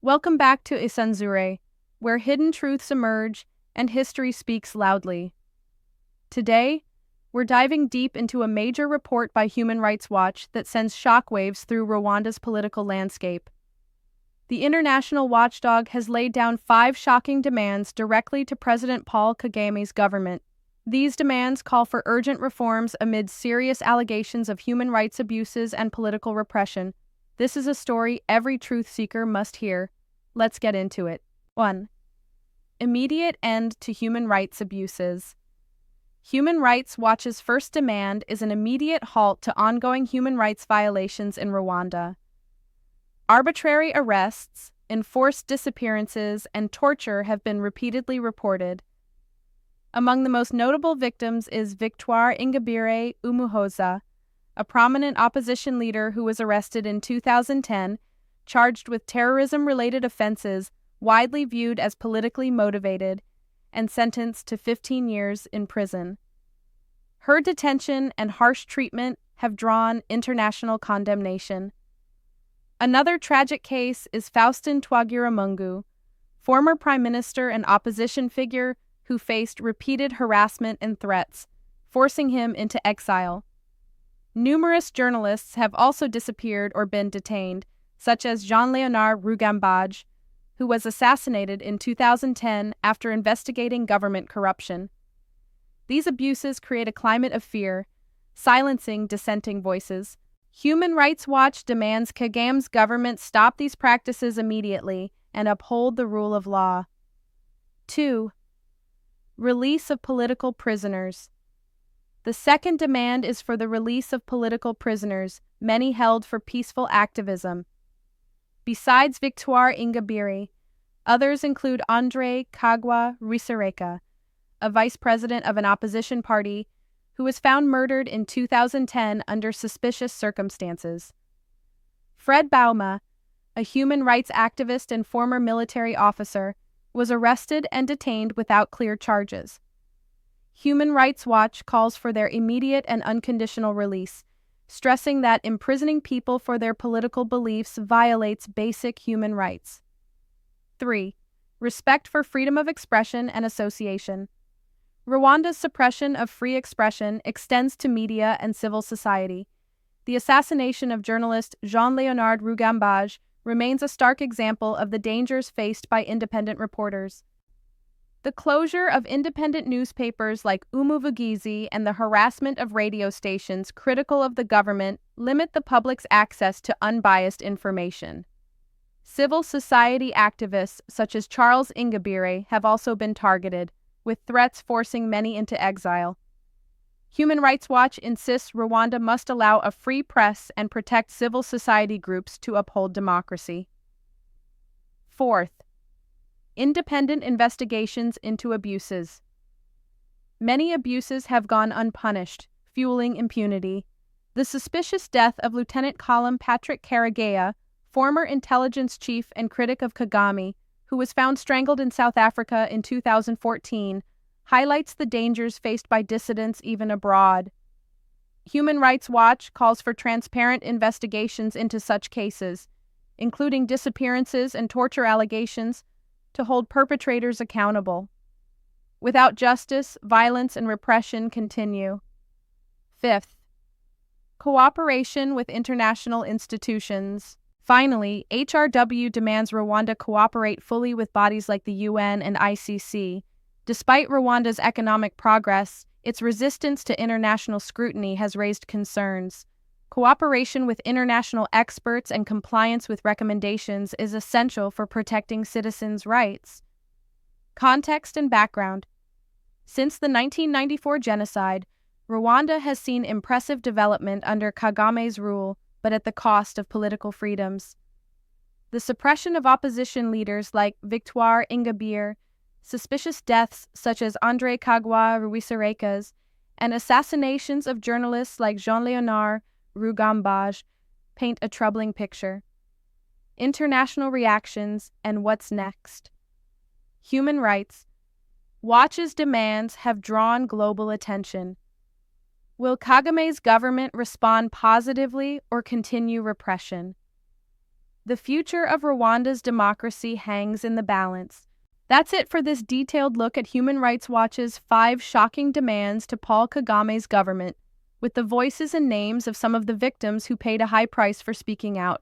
Welcome back to Isanzure, where hidden truths emerge and history speaks loudly. Today, we're diving deep into a major report by Human Rights Watch that sends shockwaves through Rwanda's political landscape. The international watchdog has laid down 5 shocking demands directly to President Paul Kagame's government. These demands call for urgent reforms amid serious allegations of human rights abuses and political repression. This is a story every truth seeker must hear. Let's get into it. 1. Immediate end to human rights abuses. Human Rights Watch's first demand is an immediate halt to ongoing human rights violations in Rwanda. Arbitrary arrests, enforced disappearances, and torture have been repeatedly reported. Among the most notable victims is Victoire Ingabire Umuhoza, a prominent opposition leader who was arrested in 2010, charged with terrorism-related offenses widely viewed as politically motivated, and sentenced to 15 years in prison. Her detention and harsh treatment have drawn international condemnation. Another tragic case is Faustin Twagiramungu, former prime minister and opposition figure who faced repeated harassment and threats, forcing him into exile. Numerous journalists have also disappeared or been detained, such as Jean-Léonard Rugambage, who was assassinated in 2010 after investigating government corruption. These abuses create a climate of fear, silencing dissenting voices. Human Rights Watch demands Kagame's government stop these practices immediately and uphold the rule of law. 2. Release of political prisoners. The second demand is for the release of political prisoners, many held for peaceful activism. Besides Victoire Ingabire, others include Andre Kagwa Rwisireka, a vice president of an opposition party who was found murdered in 2010 under suspicious circumstances. Fred Bauma, a human rights activist and former military officer, was arrested and detained without clear charges. Human Rights Watch calls for their immediate and unconditional release, stressing that imprisoning people for their political beliefs violates basic human rights. 3. Respect for freedom of expression and association. Rwanda's suppression of free expression extends to media and civil society. The assassination of journalist Jean-Léonard Rugambage remains a stark example of the dangers faced by independent reporters. The closure of independent newspapers like Umuvugizi and the harassment of radio stations critical of the government limit the public's access to unbiased information. Civil society activists such as Charles Ingabire have also been targeted, with threats forcing many into exile. Human Rights Watch insists Rwanda must allow a free press and protect civil society groups to uphold democracy. 4. Independent investigations into abuses. Many abuses have gone unpunished, fueling impunity. The suspicious death of Lieutenant Colonel Patrick Karegeya, former intelligence chief and critic of Kagame, who was found strangled in South Africa in 2014, highlights the dangers faced by dissidents even abroad. Human Rights Watch calls for transparent investigations into such cases, including disappearances and torture allegations, to hold perpetrators accountable. Without justice, violence and repression continue. 5. Cooperation with international institutions. Finally, HRW demands Rwanda cooperate fully with bodies like the UN and ICC. Despite Rwanda's economic progress, its resistance to international scrutiny has raised concerns. Cooperation with international experts and compliance with recommendations is essential for protecting citizens' rights. Context and background. Since the 1994 genocide, Rwanda has seen impressive development under Kagame's rule, but at the cost of political freedoms. The suppression of opposition leaders like Victoire Ingabire, suspicious deaths such as Andre Kagwa Rwisireka's, and assassinations of journalists like Jean-Léonard Rugambage paint a troubling picture. International reactions and what's next. Human Rights Watch's demands have drawn global attention. Will Kagame's government respond positively or continue repression? The future of Rwanda's democracy hangs in the balance. That's it for this detailed look at Human Rights Watch's 5 shocking demands to Paul Kagame's government, with the voices and names of some of the victims who paid a high price for speaking out.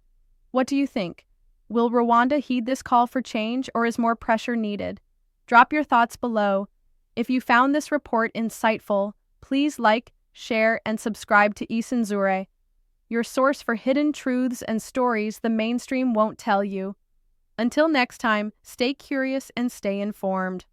What do you think? Will Rwanda heed this call for change, or is more pressure needed? Drop your thoughts below. If you found this report insightful, please like, share, and subscribe to Isanzure, your source for hidden truths and stories the mainstream won't tell you. Until next time, stay curious and stay informed.